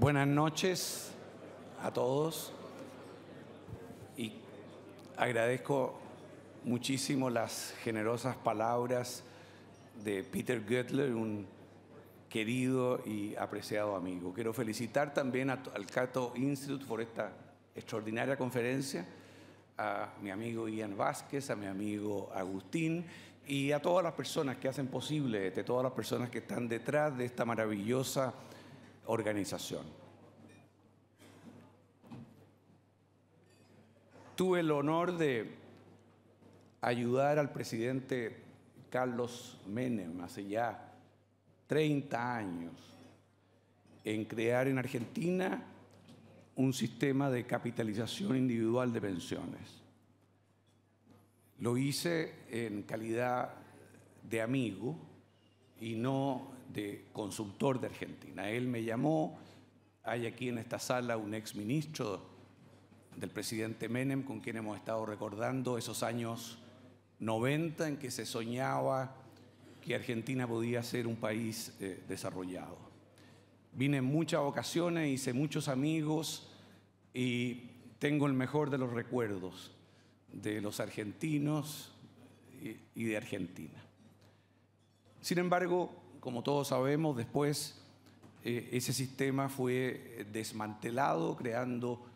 Buenas noches a todos y agradezco muchísimo las generosas palabras de Peter Goettler, un querido y apreciado amigo. Quiero felicitar también al Cato Institute por esta extraordinaria conferencia, a mi amigo Ian Vázquez, a mi amigo Agustín y a todas las personas que hacen posible, de todas las personas que están detrás de esta maravillosa organización. Tuve el honor de ayudar al presidente Carlos Menem hace ya 30 años en crear en Argentina un sistema de capitalización individual de pensiones. Lo hice en calidad de amigo y no de consultor de Argentina. Él me llamó, hay aquí en esta sala un exministro del presidente Menem con quien hemos estado recordando esos años 90 en que se soñaba que Argentina podía ser un país desarrollado. Vine en muchas ocasiones, hice muchos amigos y tengo el mejor de los recuerdos de los argentinos y de Argentina. Sin embargo, como todos sabemos, después ese sistema fue desmantelado, creando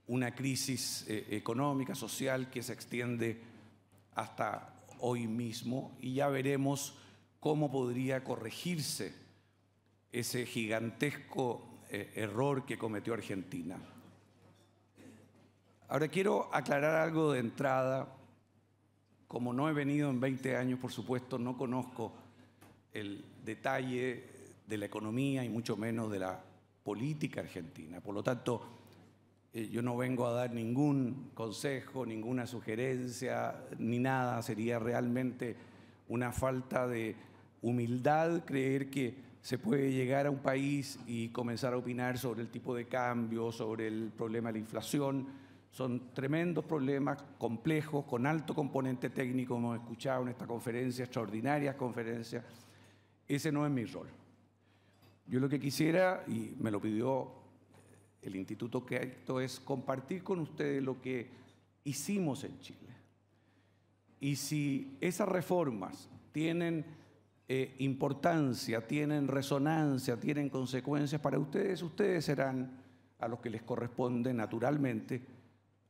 una crisis económica, social, que se extiende hasta hoy mismo, y ya veremos cómo podría corregirse ese gigantesco error que cometió Argentina. Ahora quiero aclarar algo de entrada. Como no he venido en 20 años, por supuesto, no conozco el detalle de la economía y mucho menos de la política argentina. Por lo tanto, yo no vengo a dar ningún consejo, ninguna sugerencia, ni nada. Sería realmente una falta de humildad creer que se puede llegar a un país y comenzar a opinar sobre el tipo de cambio, sobre el problema de la inflación. Son tremendos problemas, complejos, con alto componente técnico, hemos escuchado en esta conferencia, extraordinarias conferencias. Ese no es mi rol. Yo lo que quisiera, y me lo pidió el Instituto Keito, es compartir con ustedes lo que hicimos en Chile. Y si esas reformas tienen importancia, tienen resonancia, tienen consecuencias para ustedes, ustedes serán a los que les corresponde naturalmente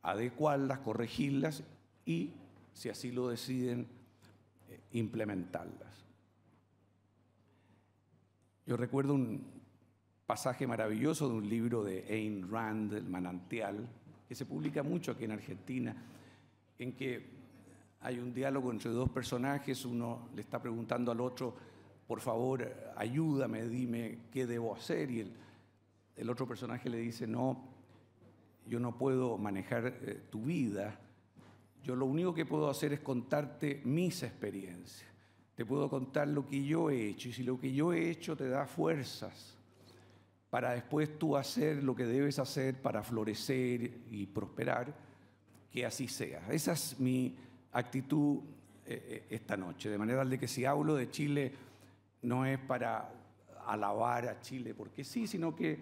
adecuarlas, corregirlas y, si así lo deciden, implementarlas. Yo recuerdo un pasaje maravilloso de un libro de Ayn Rand, El manantial, que se publica mucho aquí en Argentina, en que hay un diálogo entre dos personajes. Uno le está preguntando al otro, por favor, ayúdame, dime qué debo hacer, y el otro personaje le dice, no, yo no puedo manejar tu vida, yo lo único que puedo hacer es contarte mis experiencias, te puedo contar lo que yo he hecho, y si lo que yo he hecho te da fuerzas para después tú hacer lo que debes hacer para florecer y prosperar, que así sea. Esa es mi actitud esta noche, de manera de que si hablo de Chile no es para alabar a Chile porque sí, sino que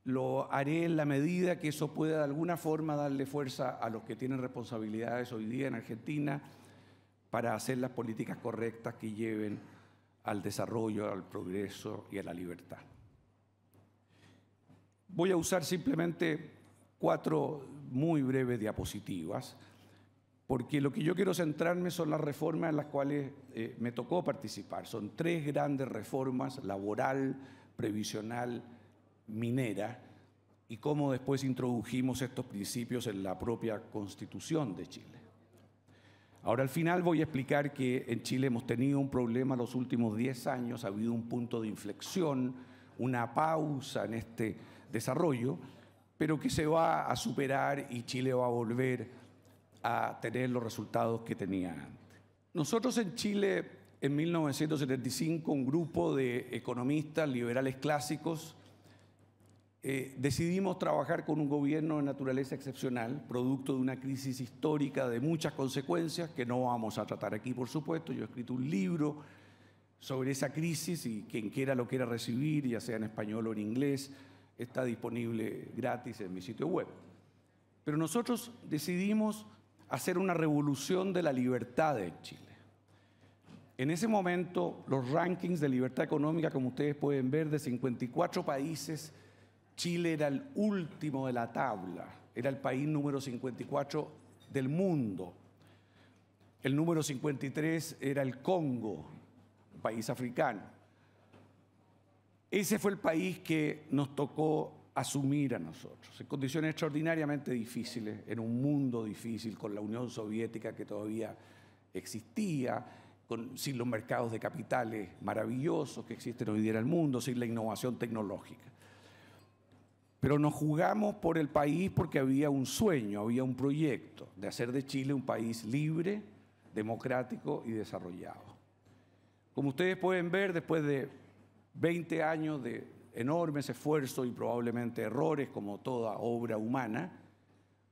lo haré en la medida que eso pueda de alguna forma darle fuerza a los que tienen responsabilidades hoy día en Argentina para hacer las políticas correctas que lleven al desarrollo, al progreso y a la libertad. Voy a usar simplemente 4 muy breves diapositivas, porque lo que yo quiero centrarme son las reformas en las cuales me tocó participar. Son 3 grandes reformas: laboral, previsional, minera, y cómo después introdujimos estos principios en la propia Constitución de Chile. Ahora, al final voy a explicar que en Chile hemos tenido un problema los últimos 10 años, ha habido un punto de inflexión, una pausa en este desarrollo, pero que se va a superar y Chile va a volver a tener los resultados que tenía antes. Nosotros en Chile, en 1975, un grupo de economistas liberales clásicos, decidimos trabajar con un gobierno de naturaleza excepcional, producto de una crisis histórica de muchas consecuencias que no vamos a tratar aquí, por supuesto. Yo he escrito un libro sobre esa crisis y quien quiera lo quiera recibir, ya sea en español o en inglés, está disponible gratis en mi sitio web. Pero nosotros decidimos hacer una revolución de la libertad en Chile. En ese momento, los rankings de libertad económica, como ustedes pueden ver, de 54 países, Chile era el último de la tabla, era el país número 54 del mundo. El número 53 era el Congo, un país africano. Ese fue el país que nos tocó asumir a nosotros, en condiciones extraordinariamente difíciles, en un mundo difícil, con la Unión Soviética que todavía existía, sin los mercados de capitales maravillosos que existen hoy día en el mundo, sin la innovación tecnológica. Pero nos jugamos por el país porque había un sueño, había un proyecto de hacer de Chile un país libre, democrático y desarrollado. Como ustedes pueden ver, después de 20 años de enormes esfuerzos y probablemente errores, como toda obra humana,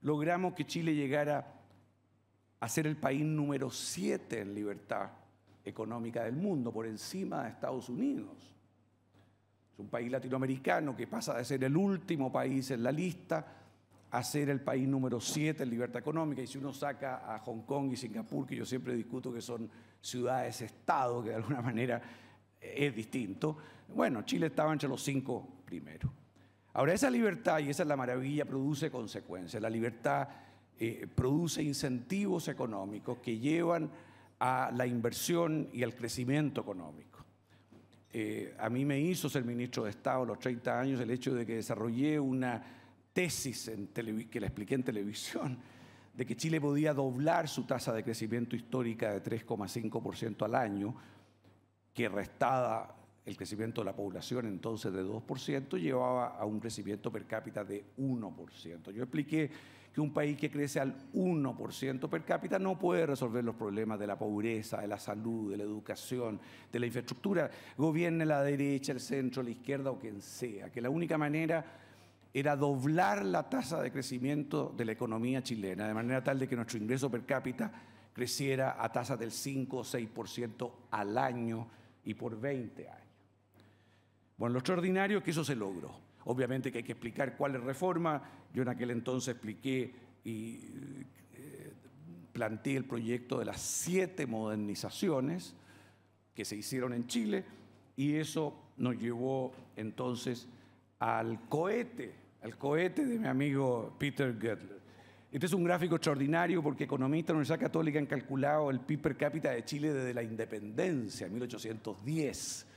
logramos que Chile llegara a ser el país número 7 en libertad económica del mundo, por encima de Estados Unidos. Es un país latinoamericano que pasa de ser el último país en la lista a ser el país número 7 en libertad económica. Y si uno saca a Hong Kong y Singapur, que yo siempre discuto que son ciudades-estado, que de alguna manera es distinto, bueno, Chile estaba entre los 5 primeros. Ahora, esa libertad, y esa es la maravilla, produce consecuencias. La libertad produce incentivos económicos que llevan a la inversión y al crecimiento económico. A mí me hizo ser ministro de Estado a los 30 años el hecho de que desarrollé una tesis que la expliqué en televisión, de que Chile podía doblar su tasa de crecimiento histórica de 3,5% al año, que restada el crecimiento de la población entonces de 2%, llevaba a un crecimiento per cápita de 1%. Yo expliqué que un país que crece al 1% per cápita no puede resolver los problemas de la pobreza, de la salud, de la educación, de la infraestructura, gobierne la derecha, el centro, la izquierda o quien sea, que la única manera era doblar la tasa de crecimiento de la economía chilena, de manera tal de que nuestro ingreso per cápita creciera a tasas del 5 o 6% al año y por 20 años. Bueno, lo extraordinario es que eso se logró. Obviamente que hay que explicar cuáles reformas. Yo en aquel entonces expliqué y planteé el proyecto de las 7 modernizaciones que se hicieron en Chile, y eso nos llevó entonces al cohete de mi amigo Peter Goethler. Este es un gráfico extraordinario porque economistas de la Universidad Católica han calculado el PIB per cápita de Chile desde la independencia, en 1810.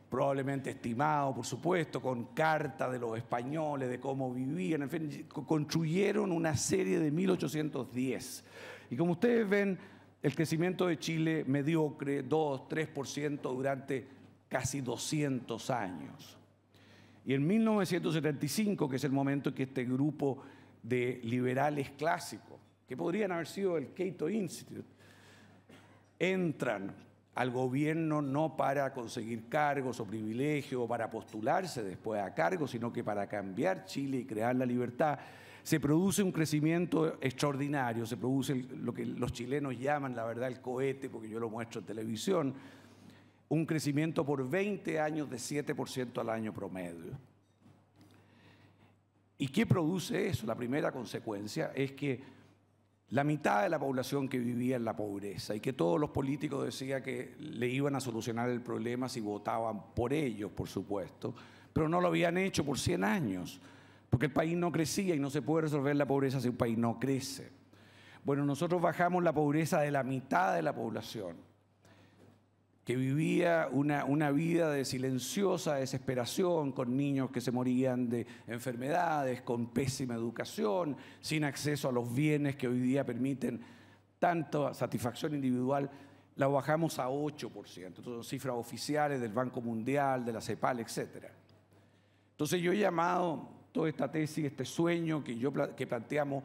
Probablemente estimado, por supuesto, con carta de los españoles, de cómo vivían, en fin, construyeron una serie de 1810. Y como ustedes ven, el crecimiento de Chile mediocre, 2-3% durante casi 200 años. Y en 1975, que es el momento en que este grupo de liberales clásicos, que podrían haber sido el Cato Institute, entran al gobierno no para conseguir cargos o privilegios o para postularse después a cargos, sino que para cambiar Chile y crear la libertad. Se produce un crecimiento extraordinario, se produce lo que los chilenos llaman, la verdad, el cohete, porque yo lo muestro en televisión, un crecimiento por 20 años de 7% al año promedio. ¿Y qué produce eso? La primera consecuencia es que la mitad de la población que vivía en la pobreza y que todos los políticos decían que le iban a solucionar el problema si votaban por ellos, por supuesto, pero no lo habían hecho por 100 años, porque el país no crecía y no se puede resolver la pobreza si un país no crece. Bueno, nosotros bajamos la pobreza de la mitad de la población, que vivía una vida de silenciosa desesperación, con niños que se morían de enfermedades, con pésima educación, sin acceso a los bienes que hoy día permiten tanta satisfacción individual, la bajamos a 8%. Entonces, son cifras oficiales del Banco Mundial, de la CEPAL, etc. Entonces, yo he llamado toda esta tesis, este sueño que planteamos.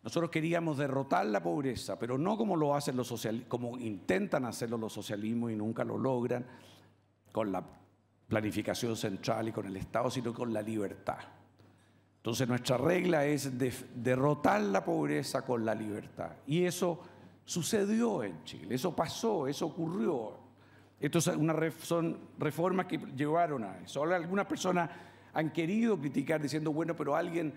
Nosotros queríamos derrotar la pobreza, pero no como lo hacen los socialistas, como intentan hacerlo los socialismos y nunca lo logran, con la planificación central y con el Estado, sino con la libertad. Entonces nuestra regla es derrotar la pobreza con la libertad. Y eso sucedió en Chile, eso pasó, eso ocurrió. Son reformas que llevaron a eso. Ahora algunas personas han querido criticar diciendo, bueno, pero alguien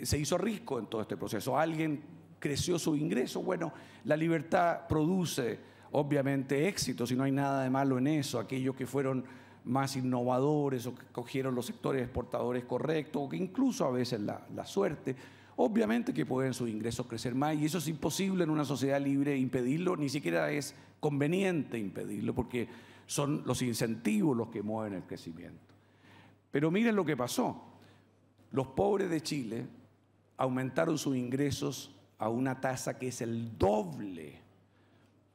se hizo rico en todo este proceso, alguien creció su ingreso. Bueno, la libertad produce obviamente éxitos y no hay nada de malo en eso. Aquellos que fueron más innovadores o que cogieron los sectores exportadores correctos o que incluso a veces la suerte, obviamente que pueden sus ingresos crecer más y eso es imposible en una sociedad libre impedirlo, ni siquiera es conveniente impedirlo porque son los incentivos los que mueven el crecimiento. Pero miren lo que pasó. Los pobres de Chile aumentaron sus ingresos a una tasa que es el doble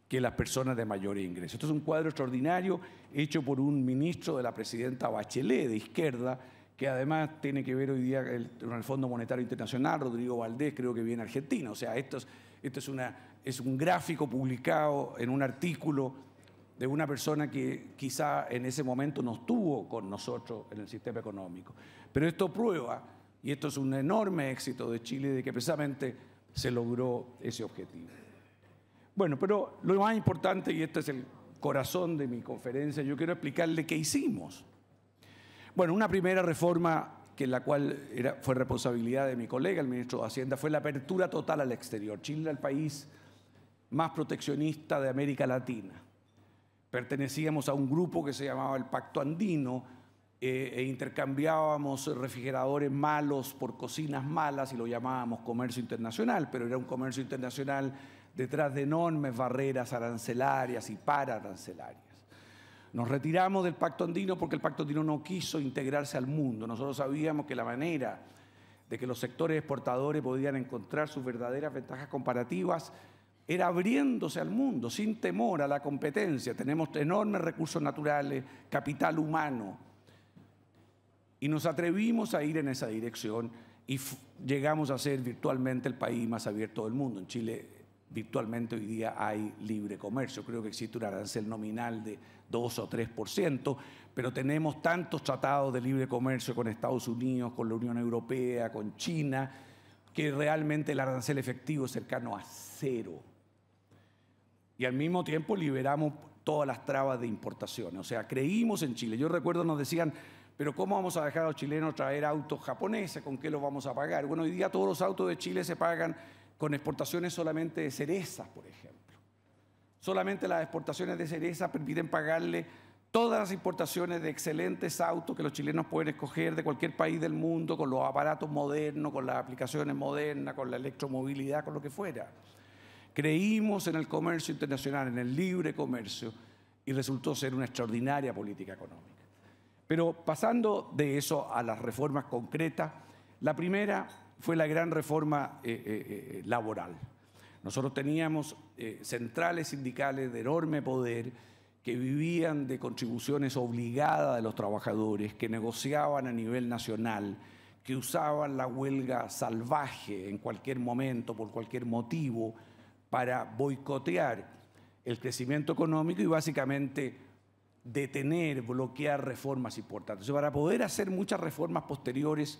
que las personas de mayores ingresos. Esto es un cuadro extraordinario hecho por un ministro de la presidenta Bachelet, de izquierda, que además tiene que ver hoy día con el Fondo Monetario Internacional, Rodrigo Valdés, creo que viene Argentina. O sea, esto es un gráfico publicado en un artículo de una persona que quizá en ese momento no estuvo con nosotros en el sistema económico. Pero esto prueba, y esto es un enorme éxito de Chile, de que precisamente se logró ese objetivo. Bueno, pero lo más importante, y este es el corazón de mi conferencia, yo quiero explicarle qué hicimos. Bueno, una primera reforma que la cual fue responsabilidad de mi colega, el ministro de Hacienda, fue la apertura total al exterior. Chile era el país más proteccionista de América Latina. Pertenecíamos a un grupo que se llamaba el Pacto Andino e intercambiábamos refrigeradores malos por cocinas malas y lo llamábamos comercio internacional, pero era un comercio internacional detrás de enormes barreras arancelarias y pararancelarias. Nos retiramos del Pacto Andino porque el Pacto Andino no quiso integrarse al mundo. Nosotros sabíamos que la manera de que los sectores exportadores podían encontrar sus verdaderas ventajas comparativas era abriéndose al mundo, sin temor a la competencia. Tenemos enormes recursos naturales, capital humano, y nos atrevimos a ir en esa dirección y llegamos a ser virtualmente el país más abierto del mundo. En Chile virtualmente hoy día hay libre comercio. Creo que existe un arancel nominal de 2 o 3%, pero tenemos tantos tratados de libre comercio con Estados Unidos, con la Unión Europea, con China, que realmente el arancel efectivo es cercano a 0. Y al mismo tiempo liberamos todas las trabas de importación. O sea, creímos en Chile. Yo recuerdo nos decían, pero ¿cómo vamos a dejar a los chilenos traer autos japoneses? ¿Con qué los vamos a pagar? Bueno, hoy día todos los autos de Chile se pagan con exportaciones solamente de cerezas, por ejemplo. Solamente las exportaciones de cerezas permiten pagarle todas las importaciones de excelentes autos que los chilenos pueden escoger de cualquier país del mundo, con los aparatos modernos, con las aplicaciones modernas, con la electromovilidad, con lo que fuera. Creímos en el comercio internacional, en el libre comercio, y resultó ser una extraordinaria política económica. Pero pasando de eso a las reformas concretas, la primera fue la gran reforma laboral. Nosotros teníamos centrales sindicales de enorme poder que vivían de contribuciones obligadas de los trabajadores, que negociaban a nivel nacional, que usaban la huelga salvaje en cualquier momento, por cualquier motivo, para boicotear el crecimiento económico y básicamente detener, bloquear reformas importantes. Entonces, para poder hacer muchas reformas posteriores,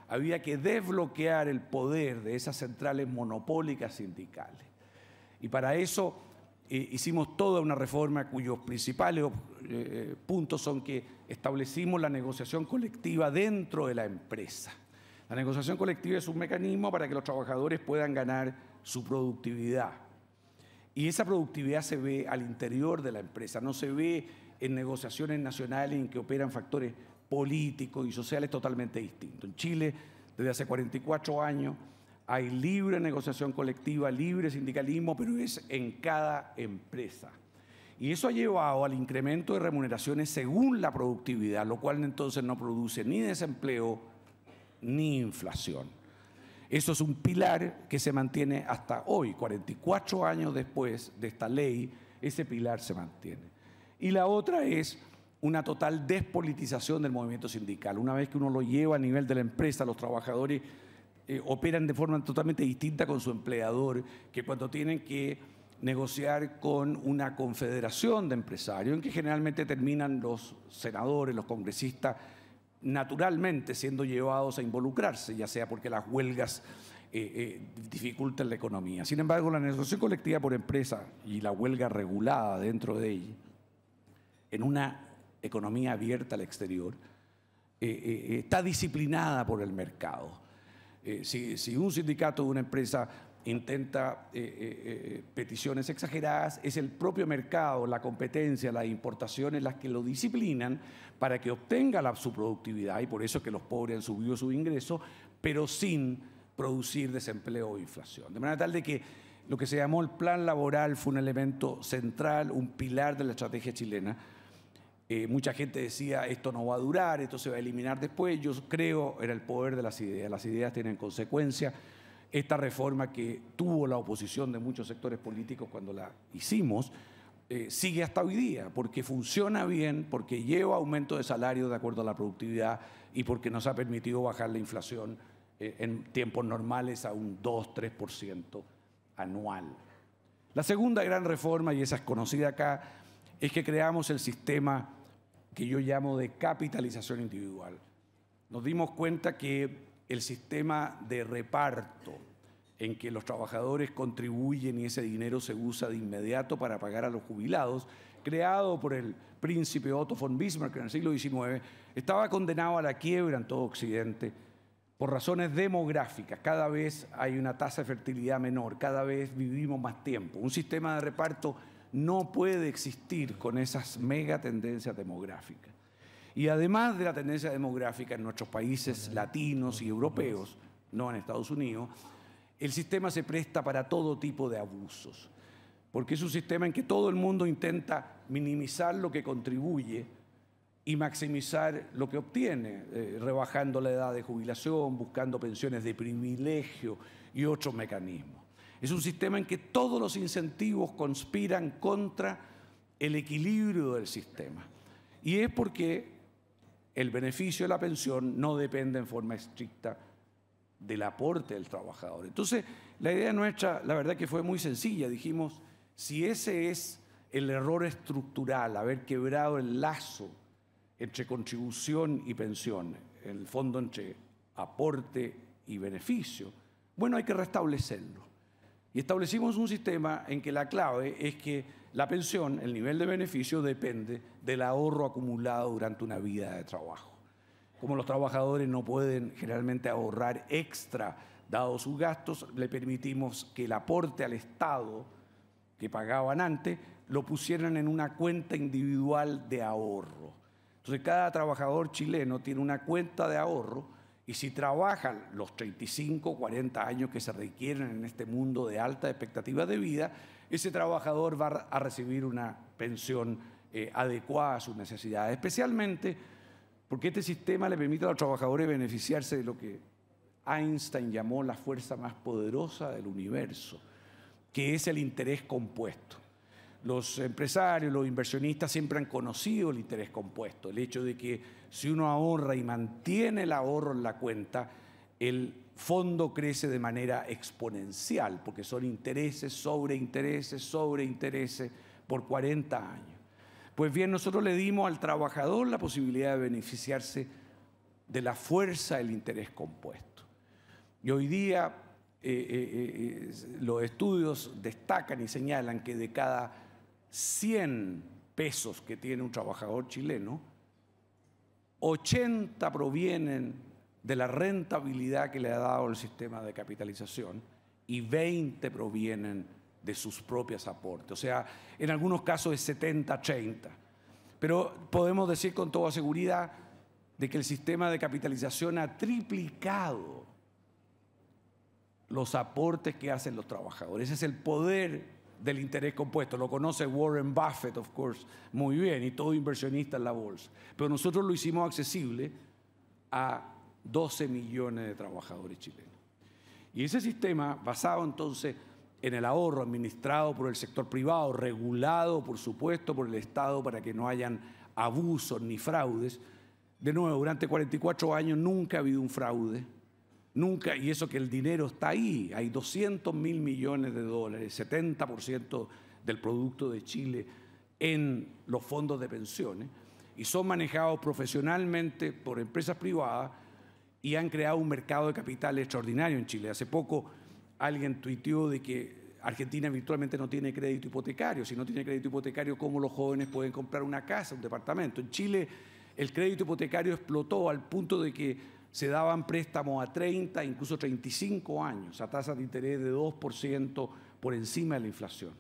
había que desbloquear el poder de esas centrales monopólicas sindicales. Y para eso hicimos toda una reforma cuyos principales puntos son que establecimos la negociación colectiva dentro de la empresa. La negociación colectiva es un mecanismo para que los trabajadores puedan ganar su productividad. Y esa productividad se ve al interior de la empresa, no se ve en negociaciones nacionales en que operan factores políticos y sociales totalmente distintos. En Chile, desde hace 44 años, hay libre negociación colectiva, libre sindicalismo, pero es en cada empresa. Y eso ha llevado al incremento de remuneraciones según la productividad, lo cual entonces no produce ni desempleo ni inflación. Eso es un pilar que se mantiene hasta hoy, 44 años después de esta ley, ese pilar se mantiene. Y la otra es una total despolitización del movimiento sindical. Una vez que uno lo lleva a nivel de la empresa, los trabajadores operan de forma totalmente distinta con su empleador que cuando tienen que negociar con una confederación de empresarios, en que generalmente terminan los senadores, los congresistas, naturalmente siendo llevados a involucrarse, ya sea porque las huelgas dificultan la economía. Sin embargo, la negociación colectiva por empresa y la huelga regulada dentro de ella, en una economía abierta al exterior, está disciplinada por el mercado. Si un sindicato de una empresa intenta peticiones exageradas, es el propio mercado, la competencia, las importaciones las que lo disciplinan para que obtenga su productividad, y por eso es que los pobres han subido su ingreso, pero sin producir desempleo o inflación. De manera tal de que lo que se llamó el plan laboral fue un elemento central, un pilar de la estrategia chilena. Mucha gente decía, esto no va a durar, esto se va a eliminar después. Yo creo en el poder de las ideas tienen consecuencias. Esta reforma que tuvo la oposición de muchos sectores políticos cuando la hicimos, sigue hasta hoy día, porque funciona bien, porque lleva aumento de salario de acuerdo a la productividad y porque nos ha permitido bajar la inflación en tiempos normales a un 2-3% anual. La segunda gran reforma, y esa es conocida acá, es que creamos el sistema que yo llamo de capitalización individual. Nos dimos cuenta que el sistema de reparto en que los trabajadores contribuyen y ese dinero se usa de inmediato para pagar a los jubilados, creado por el príncipe Otto von Bismarck en el siglo XIX, estaba condenado a la quiebra en todo Occidente por razones demográficas. Cada vez hay una tasa de fertilidad menor, cada vez vivimos más tiempo. Un sistema de reparto no puede existir con esas mega tendencias demográficas. Y además de la tendencia demográfica en nuestros países latinos y europeos, no en Estados Unidos, el sistema se presta para todo tipo de abusos, porque es un sistema en que todo el mundo intenta minimizar lo que contribuye y maximizar lo que obtiene, rebajando la edad de jubilación, buscando pensiones de privilegio y otros mecanismos. Es un sistema en que todos los incentivos conspiran contra el equilibrio del sistema. Y es porque el beneficio de la pensión no depende en forma estricta del aporte del trabajador. Entonces, la idea nuestra, la verdad que fue muy sencilla. Dijimos, si ese es el error estructural, haber quebrado el lazo entre contribución y pensión, en el fondo entre aporte y beneficio, bueno, hay que restablecerlo. Y establecimos un sistema en que la clave es que la pensión, el nivel de beneficio, depende del ahorro acumulado durante una vida de trabajo. Como los trabajadores no pueden generalmente ahorrar extra dados sus gastos, le permitimos que el aporte al Estado que pagaban antes lo pusieran en una cuenta individual de ahorro. Entonces cada trabajador chileno tiene una cuenta de ahorro, y si trabajan los 35, 40 años que se requieren en este mundo de alta expectativa de vida, ese trabajador va a recibir una pensión adecuada a sus necesidades, especialmente porque este sistema le permite a los trabajadores beneficiarse de lo que Einstein llamó la fuerza más poderosa del universo, que es el interés compuesto. Los empresarios, los inversionistas siempre han conocido el interés compuesto, el hecho de que si uno ahorra y mantiene el ahorro en la cuenta, el fondo crece de manera exponencial, porque son intereses sobre intereses sobre intereses por 40 años. Pues bien, nosotros le dimos al trabajador la posibilidad de beneficiarse de la fuerza del interés compuesto. Y hoy día los estudios destacan y señalan que de cada 100 pesos que tiene un trabajador chileno, 80 provienen de la rentabilidad que le ha dado el sistema de capitalización y 20 provienen de sus propios aportes. O sea, en algunos casos es 70-30. Pero podemos decir con toda seguridad de que el sistema de capitalización ha triplicado los aportes que hacen los trabajadores. Ese es el poder del interés compuesto. Lo conoce Warren Buffett, of course, muy bien, y todo inversionista en la bolsa. Pero nosotros lo hicimos accesible a 12 millones de trabajadores chilenos. Y ese sistema, basado entonces en el ahorro administrado por el sector privado, regulado, por supuesto, por el Estado para que no hayan abusos ni fraudes. De nuevo, durante 44 años nunca ha habido un fraude. Nunca, y eso que el dinero está ahí, hay 200.000 millones de dólares, 70% del producto de Chile en los fondos de pensiones, y son manejados profesionalmente por empresas privadas y han creado un mercado de capital extraordinario en Chile. Hace poco alguien tuiteó de que Argentina virtualmente no tiene crédito hipotecario. Si no tiene crédito hipotecario, ¿cómo los jóvenes pueden comprar una casa, un departamento? En Chile el crédito hipotecario explotó al punto de que se daban préstamos a 30, incluso 35 años, a tasas de interés de 2% por encima de la inflación.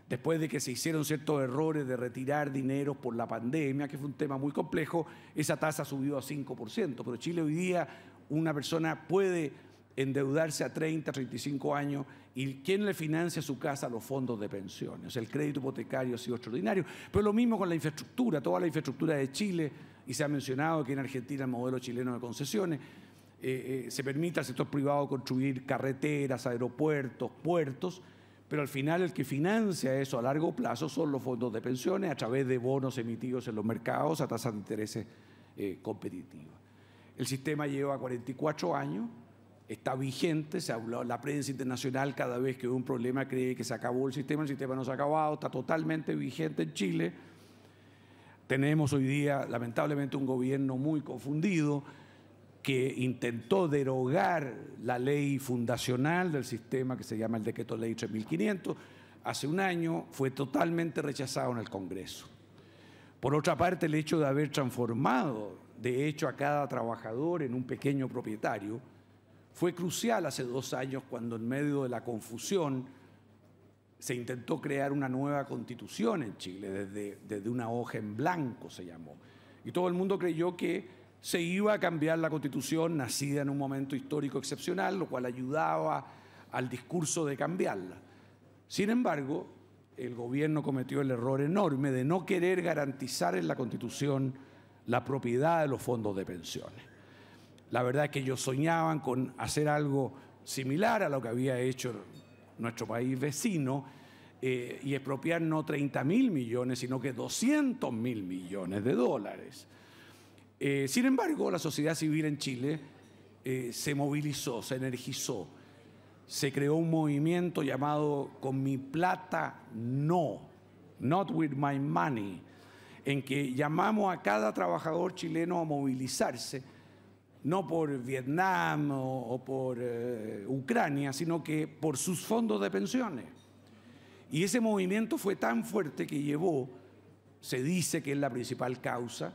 Después de que se hicieron ciertos errores de retirar dinero por la pandemia, que fue un tema muy complejo, esa tasa subió a 5%. Pero Chile hoy día, una persona puede endeudarse a 30, 35 años y ¿quién le financia su casa? Los fondos de pensiones. El crédito hipotecario ha sido extraordinario. Pero lo mismo con la infraestructura, toda la infraestructura de Chile, y se ha mencionado que en Argentina el modelo chileno de concesiones, se permite al sector privado construir carreteras, aeropuertos, puertos, pero al final el que financia eso a largo plazo son los fondos de pensiones a través de bonos emitidos en los mercados a tasas de intereses competitivas. El sistema lleva 44 años, está vigente, se ha hablado en la prensa internacional cada vez que hay un problema cree que se acabó el sistema no se ha acabado, está totalmente vigente en Chile. Tenemos hoy día lamentablemente un gobierno muy confundido que intentó derogar la ley fundacional del sistema que se llama el Decreto Ley 3500, hace un año fue totalmente rechazado en el Congreso. Por otra parte, el hecho de haber transformado de hecho a cada trabajador en un pequeño propietario fue crucial hace 2 años cuando en medio de la confusión se intentó crear una nueva constitución en Chile, desde una hoja en blanco se llamó. Y todo el mundo creyó que se iba a cambiar la Constitución, nacida en un momento histórico excepcional, lo cual ayudaba al discurso de cambiarla. Sin embargo, el gobierno cometió el error enorme de no querer garantizar en la Constitución la propiedad de los fondos de pensiones. La verdad es que ellos soñaban con hacer algo similar a lo que había hecho nuestro país vecino y expropiar no 30.000 millones, sino que 200.000 millones de dólares. Sin embargo, la sociedad civil en Chile se movilizó, se energizó, se creó un movimiento llamado Con mi plata no, Not with my money, en que llamamos a cada trabajador chileno a movilizarse, no por Vietnam o por Ucrania, sino que por sus fondos de pensiones. Y ese movimiento fue tan fuerte que llevó, se dice que es la principal causa,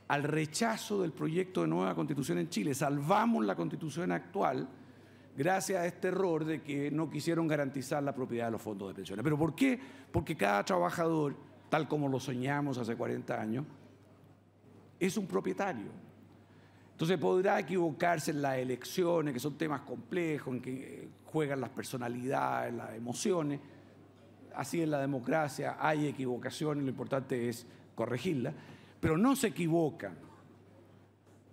al rechazo del proyecto de nueva Constitución en Chile. Salvamos la Constitución actual gracias a este error de que no quisieron garantizar la propiedad de los fondos de pensiones. ¿Pero por qué? Porque cada trabajador, tal como lo soñamos hace 40 años, es un propietario. Entonces podrá equivocarse en las elecciones, que son temas complejos, en que juegan las personalidades, las emociones. Así es la democracia, hay equivocaciones, lo importante es corregirlas. Pero no se equivocan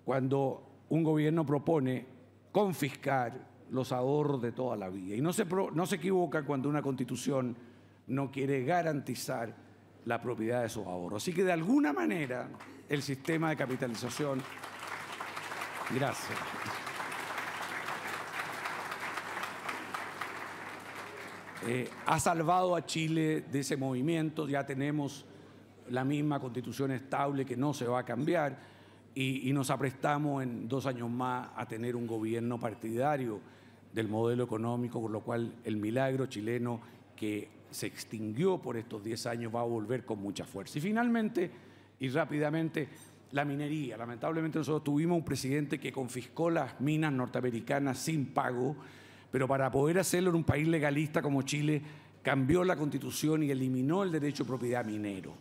cuando un gobierno propone confiscar los ahorros de toda la vida. Y no se equivoca cuando una constitución no quiere garantizar la propiedad de esos ahorros. Así que de alguna manera el sistema de capitalización... Gracias. Ha salvado a Chile de ese movimiento, ya tenemos la misma constitución estable que no se va a cambiar y nos aprestamos en 2 años más a tener un gobierno partidario del modelo económico, con lo cual el milagro chileno que se extinguió por estos 10 años va a volver con mucha fuerza. Y finalmente, y rápidamente, la minería. Lamentablemente nosotros tuvimos un presidente que confiscó las minas norteamericanas sin pago, pero para poder hacerlo en un país legalista como Chile, cambió la Constitución y eliminó el derecho de propiedad minero.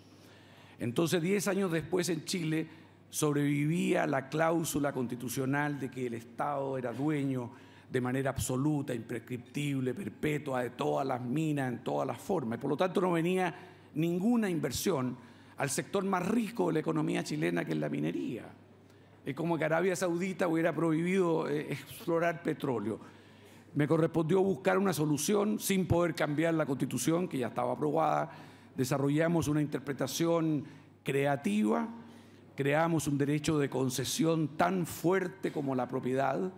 Entonces, 10 años después en Chile sobrevivía la cláusula constitucional de que el Estado era dueño de manera absoluta, imprescriptible, perpetua de todas las minas, en todas las formas. Y por lo tanto no venía ninguna inversión al sector más rico de la economía chilena, que es la minería. Es como que Arabia Saudita hubiera prohibido explorar petróleo. Me correspondió buscar una solución sin poder cambiar la Constitución, que ya estaba aprobada. Desarrollamos una interpretación creativa, creamos un derecho de concesión tan fuerte como la propiedad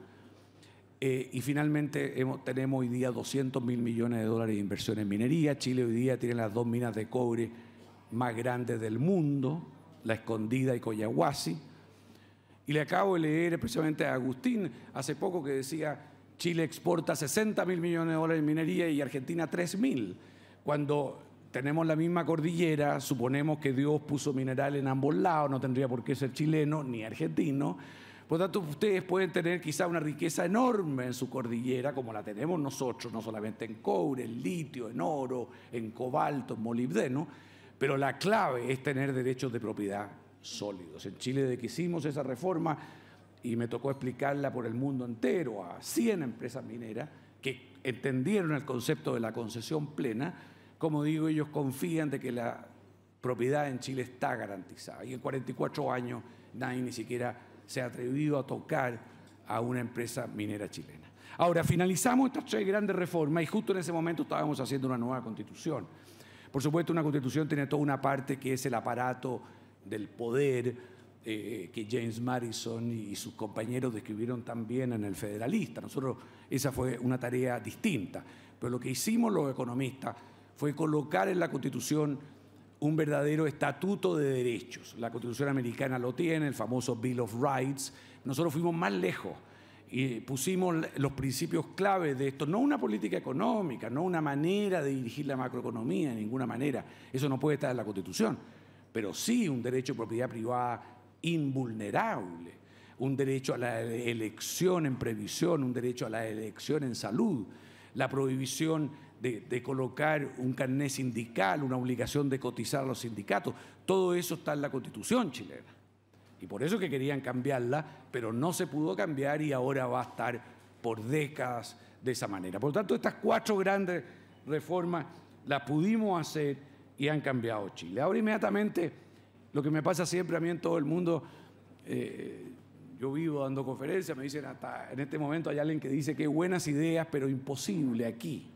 y finalmente tenemos hoy día 200.000 millones de dólares de inversión en minería. Chile hoy día tiene las 2 minas de cobre más grandes del mundo, La Escondida y Collahuasi. Y le acabo de leer precisamente a Agustín hace poco que decía: Chile exporta 60.000 millones de dólares en minería y Argentina 3.000, cuando tenemos la misma cordillera, suponemos que Dios puso mineral en ambos lados, no tendría por qué ser chileno ni argentino. Por lo tanto, ustedes pueden tener quizá una riqueza enorme en su cordillera, como la tenemos nosotros, no solamente en cobre, en litio, en oro, en cobalto, en molibdeno, pero la clave es tener derechos de propiedad sólidos. En Chile, desde que hicimos esa reforma, y me tocó explicarla por el mundo entero a 100 empresas mineras que entendieron el concepto de la concesión plena, como digo, ellos confían de que la propiedad en Chile está garantizada. Y en 44 años nadie ni siquiera se ha atrevido a tocar a una empresa minera chilena. Ahora, finalizamos estas 3 grandes reformas y justo en ese momento estábamos haciendo una nueva constitución. Por supuesto, una constitución tiene toda una parte que es el aparato del poder que James Madison y sus compañeros describieron también en el Federalista. Nosotros, esa fue una tarea distinta. Pero lo que hicimos los economistas fue colocar en la Constitución un verdadero estatuto de derechos. La Constitución americana lo tiene, el famoso Bill of Rights. Nosotros fuimos más lejos y pusimos los principios claves de esto. No una política económica, no una manera de dirigir la macroeconomía, de ninguna manera. Eso no puede estar en la Constitución. Pero sí un derecho de propiedad privada invulnerable, un derecho a la elección en previsión, un derecho a la elección en salud, la prohibición de colocar un carné sindical, una obligación de cotizar a los sindicatos. Todo eso está en la Constitución chilena. Y por eso que querían cambiarla, pero no se pudo cambiar y ahora va a estar por décadas de esa manera. Por lo tanto, estas 4 grandes reformas las pudimos hacer y han cambiado Chile. Ahora inmediatamente, lo que me pasa siempre a mí en todo el mundo, yo vivo dando conferencias, me dicen hasta en este momento hay alguien que dice que buenas ideas, pero imposible aquí.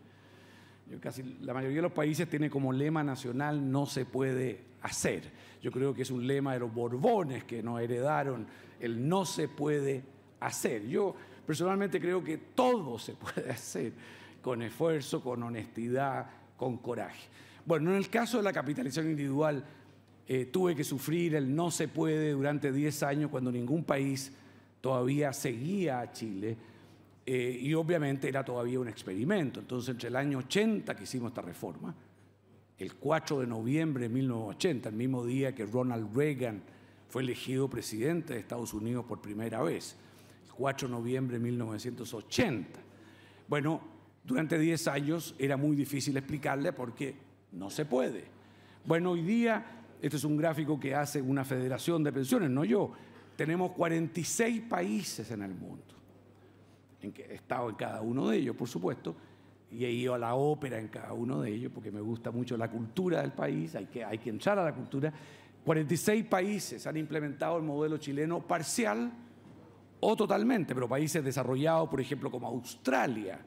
La mayoría de los países tiene como lema nacional no se puede hacer. Yo creo que es un lema de los Borbones que nos heredaron, el no se puede hacer. Yo personalmente creo que todo se puede hacer con esfuerzo, con honestidad, con coraje. Bueno, en el caso de la capitalización individual, tuve que sufrir el no se puede durante 10 años cuando ningún país todavía seguía a Chile. Y obviamente era todavía un experimento. Entonces, entre el año 80 que hicimos esta reforma, el 4 de noviembre de 1980, el mismo día que Ronald Reagan fue elegido presidente de Estados Unidos por primera vez, el 4 de noviembre de 1980. Bueno, durante 10 años era muy difícil explicarle porque no se puede. Bueno, hoy día, este es un gráfico que hace una federación de pensiones, no yo, tenemos 46 países en el mundo. He estado en cada uno de ellos, por supuesto, y he ido a la ópera en cada uno de ellos, porque me gusta mucho la cultura del país, hay que entrar a la cultura. 46 países han implementado el modelo chileno parcial o totalmente, pero países desarrollados, por ejemplo, como Australia,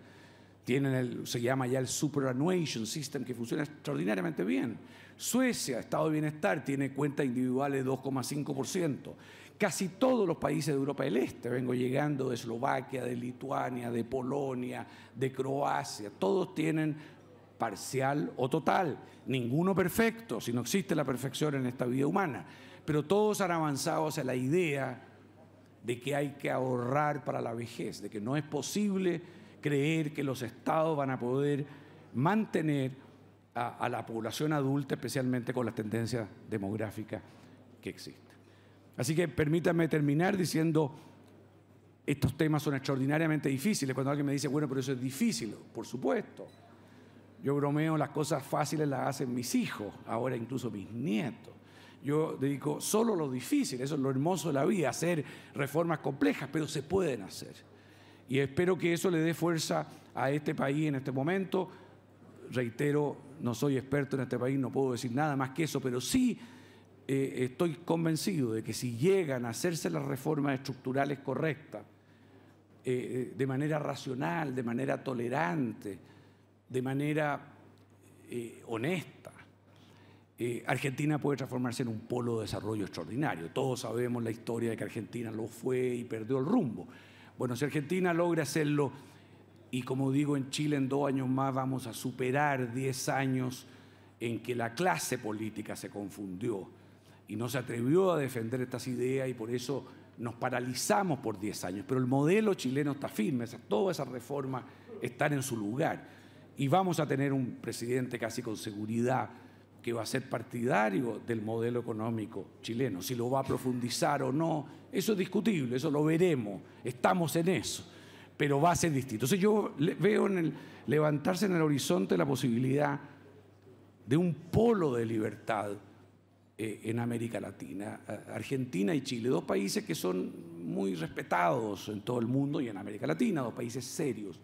tienen se llama ya el Superannuation System, que funciona extraordinariamente bien. Suecia, Estado de Bienestar, tiene cuentas individuales de 2,5%. Casi todos los países de Europa del Este, vengo llegando de Eslovaquia, de Lituania, de Polonia, de Croacia, todos tienen parcial o total, ninguno perfecto, si no existe la perfección en esta vida humana, pero todos han avanzado hacia la idea de que hay que ahorrar para la vejez, de que no es posible creer que los estados van a poder mantener a la población adulta, especialmente con las tendencias demográficas que existen. Así que permítanme terminar diciendo, estos temas son extraordinariamente difíciles. Cuando alguien me dice, bueno, pero eso es difícil, por supuesto. Yo bromeo, las cosas fáciles las hacen mis hijos, ahora incluso mis nietos. Yo dedico solo lo difícil, eso es lo hermoso de la vida, hacer reformas complejas, pero se pueden hacer. Y espero que eso le dé fuerza a este país en este momento. Reitero, no soy experto en este país, no puedo decir nada más que eso, pero sí estoy convencido de que si llegan a hacerse las reformas estructurales correctas, de manera racional, de manera tolerante, de manera honesta, Argentina puede transformarse en un polo de desarrollo extraordinario. Todos sabemos la historia de que Argentina lo fue y perdió el rumbo. Bueno, si Argentina logra hacerlo, y como digo, en Chile en 2 años más vamos a superar 10 años en que la clase política se confundió y no se atrevió a defender estas ideas y por eso nos paralizamos por 10 años. Pero el modelo chileno está firme, todas esas reformas están en su lugar. y vamos a tener un presidente casi con seguridad que va a ser partidario del modelo económico chileno. Si lo va a profundizar o no, eso es discutible, eso lo veremos, estamos en eso, pero va a ser distinto. Entonces yo veo levantarse en el horizonte la posibilidad de un polo de libertad en América Latina. Argentina y Chile, dos países que son muy respetados en todo el mundo y en América Latina, dos países serios,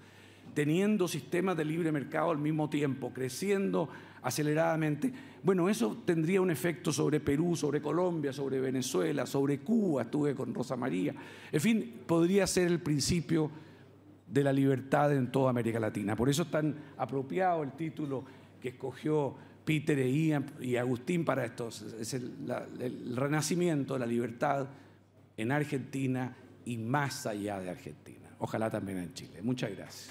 teniendo sistemas de libre mercado al mismo tiempo, creciendo aceleradamente. Bueno, eso tendría un efecto sobre Perú, sobre Colombia, sobre Venezuela, sobre Cuba, estuve con Rosa María. En fin, podría ser el principio de la libertad en toda América Latina. Por eso es tan apropiado el título que escogió Peter e Ian y Agustín para esto. Es el renacimiento de la libertad en Argentina y más allá de Argentina. Ojalá también en Chile. Muchas gracias.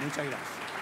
Muchas gracias.